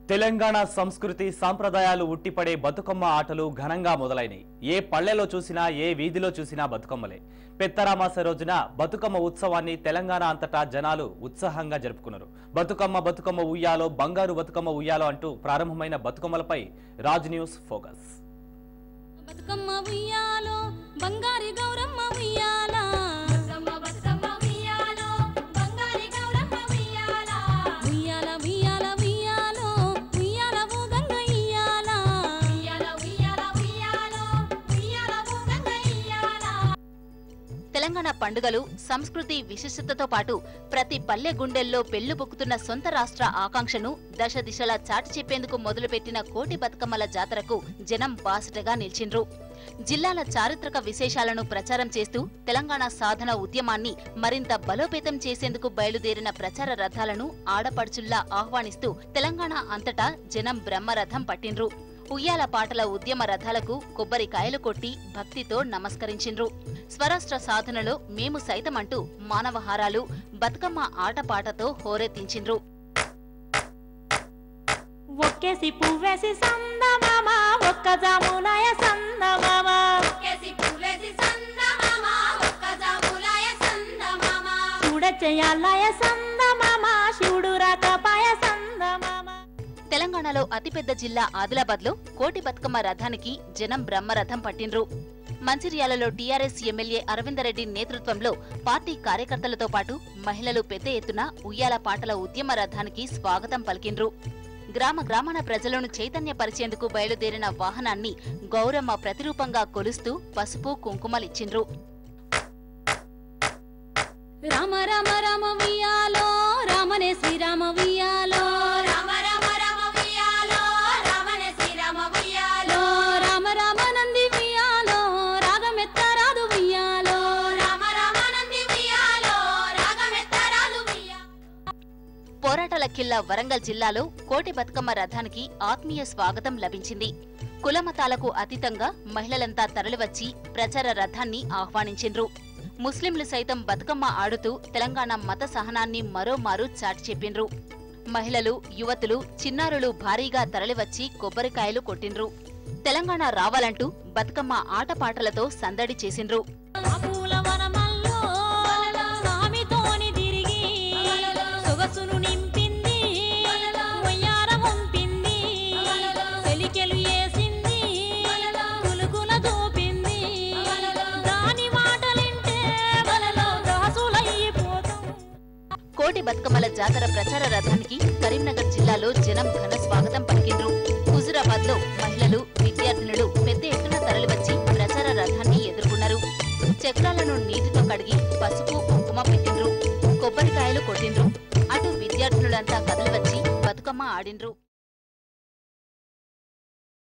తెలంగాణ సంస్కృతి సాంప్రదాయాలు ఉట్టిపడే బతుకమ్మ ఆటలు ఘనంగా మొదలైనవి. ఏ పల్లెలో చూసినా ఏ వీధిలో చూసినా బతుకమ్మలే. పెత్తరామాస రోజున బతుకమ్మ ఉత్సవాన్ని తెలంగాణ అంతటా జనాలు ఉత్సాహంగా జరుపుకున్నారు. బతుకమ్మ ఉయ్యాలో, బంగారు బతుకమ్మ ఉయ్యాలో అంటూ ప్రారంభమైన బతుకమ్మలపై రాజ్ న్యూస్ ఫోకస్. బతుకమ్మ ఉయ్యాలో, బంగారు గౌరమ్మ ఉయ్యాలా, తెలంగాణ పండుగలు సంస్కృతి విశిష్టతతో పాటు ప్రతి పల్లె గుండెల్లో పెళ్లిబొక్కుతున్న సొంత రాష్ట్ర ఆకాంక్షను దశ దిశలా చాటి చెప్పేందుకు మొదలుపెట్టిన కోటి బతుకమ్మల జాతరకు జనం బాసటగా నిలిచిండ్రు. జిల్లాల చారిత్రక విశేషాలను ప్రచారం చేస్తూ తెలంగాణ సాధన ఉద్యమాన్ని మరింత బలోపేతం చేసేందుకు బయలుదేరిన ప్రచార రథాలను ఆడపడుచుల్లా ఆహ్వానిస్తూ తెలంగాణ అంతటా జనం బ్రహ్మరథం పట్టిండ్రు. ఉయ్యాల పాటల ఉద్యమ రథాలకు కొబ్బరికాయలు కొట్టి భక్తితో నమస్కరించిండ్రు. స్వరాష్ట్ర సాధనలో మేము సైతమంటూ మానవహారాలు, బతుకమ్మ ఆటపాటతో హోరెత్తించిండ్రు. ఒక్కేసి పువ్వేసి సందమామ, ఒక్క జాములాయ సందమామ, ఒక్కేసి పువ్వేసి సందమామ, ఒక్క జాములాయ సందమామ, చూడచేయాలయ సందమామ, శివుడు రాకపాయ సందమామ. తెలంగాణలో అతిపెద్ద జిల్లా ఆదిలాబాద్లో కోటి బతుకమ్మ రథానికి జనం బ్రహ్మరథం పట్టిండ్రు. మంచిర్యాలలో టీఆర్ఎస్ ఎమ్మెల్యే అరవిందరెడ్డి నేతృత్వంలో పార్టీ కార్యకర్తలతో పాటు మహిళలు పెద్ద ఎత్తున ఉయ్యాల పాటల ఉద్యమ రథానికి స్వాగతం పలికిండ్రు. గ్రామాన ప్రజలను చైతన్యపరిచేందుకు బయలుదేరిన వాహనాన్ని గౌరమ్మ ప్రతిరూపంగా కొలుస్తూ పసుపు కుంకుమలిచ్చిండ్రు. రామ రామ రామ ఉయ్యాలో, రామనే శ్రీరామ ఉయ్యాలో, రామ రామ రామ ఉయ్యాలో, రామనే శ్రీరామ ఉయ్యాలో, రామ రామ నంది ఉయ్యాలో, రాగమెత్తరాదు ఉయ్యాలో, రామ రామ నంది ఉయ్యాలో, రాగమెత్తరాదు ఉయ్యాలో. పోరాటాల కిల్లా వరంగల్ జిల్లాలో కోటి బతుకమ్మ రథానికి ఆత్మీయ స్వాగతం లభించింది. కులమతాలకు అతీతంగా మహిళలంతా తరలివచ్చి ప్రచార రథాన్ని ఆహ్వానించిండ్రు. ముస్లింలు సైతం బతుకమ్మ ఆడుతూ తెలంగాణ మత సహనాన్ని మరోమారు చాటి చెప్పిండ్రు. మహిళలు, యువతులు, చిన్నారులు భారీగా తరలివచ్చి కొబ్బరికాయలు కొట్టిండ్రు. తెలంగాణ రావాలంటూ బతుకమ్మ ఆటపాటలతో సందడి చేసిండ్రు. కోటి బతుకమ్మల జాతర ప్రచార రథానికి కరీంనగర్ జిల్లాలో జనం ఘన స్వాగతం పలికిండ్రు. హుజురాబాద్ లో మహిళలు, విద్యార్థినులు పెద్ద ఎత్తున తరలివచ్చి ప్రచార రథాన్ని ఎదుర్కొన్నారు. చక్రాలను నీటితో కడిగి పసుపు కుంకుమ పెట్టిండ్రు. కొబ్బరికాయలు కొట్టిండ్రు. అటు విద్యార్థినులంతా కదలివచ్చి బతుకమ్మ ఆడిండ్రు.